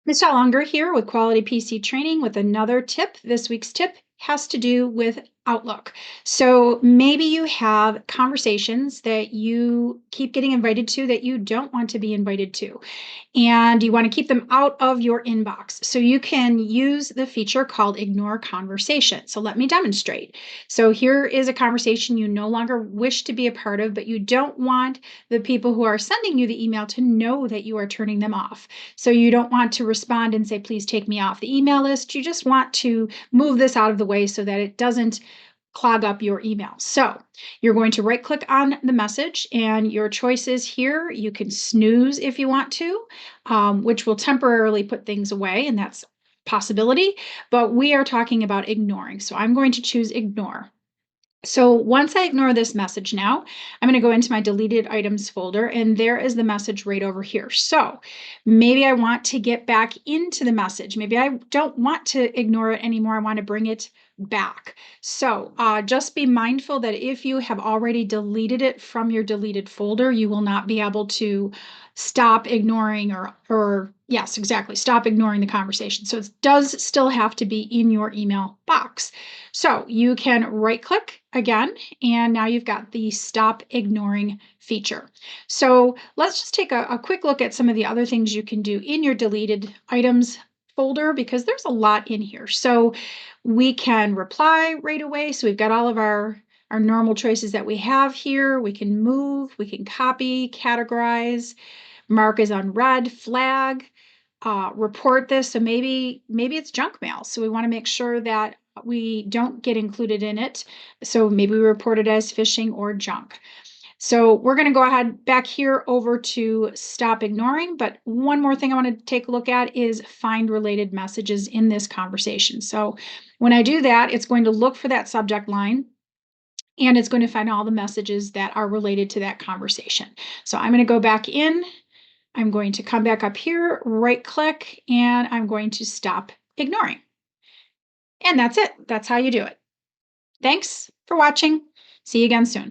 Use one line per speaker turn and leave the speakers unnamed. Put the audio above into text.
Ms. Longer here with Quality PC Training with another tip. This week's tip has to do with Outlook. So maybe you have conversations that you keep getting invited to that you don't want to be invited to, and you want to keep them out of your inbox. So you can use the feature called Ignore Conversation. So let me demonstrate. So here is a conversation you no longer wish to be a part of, but you don't want the people who are sending you the email to know that you are turning them off. So you don't want to respond and say, please take me off the email list. You just want to move this out of the way so that it doesn't clog up your email. So you're going to right click on the message, and your choices here, you can snooze if you want to, which will temporarily put things away, and that's a possibility, but we are talking about ignoring. So I'm going to choose ignore. So once I ignore this message now, I'm going to go into my deleted items folder, and there is the message right over here. So maybe I want to get back into the message. Maybe I don't want to ignore it anymore. I want to bring it back. So just be mindful that if you have already deleted it from your deleted folder, you will not be able to stop ignoring or yes, exactly, stop ignoring the conversation. So it does still have to be in your email box. So you can right click again, and now you've got the stop ignoring feature. So let's just take a quick look at some of the other things you can do in your deleted items folder, because there's a lot in here. So we can reply right away. So we've got all of our normal choices that we have here. We can move, we can copy, categorize, mark as unread, flag, report this. So maybe it's junk mail. So we want to make sure that we don't get included in it. So maybe we report it as phishing or junk. So we're going to go ahead back here over to stop ignoring. But one more thing I want to take a look at is find related messages in this conversation. So when I do that, it's going to look for that subject line, and it's going to find all the messages that are related to that conversation. So I'm going to go back in. I'm going to come back up here, right click, and I'm going to stop ignoring. And that's it. That's how you do it. Thanks for watching. See you again soon.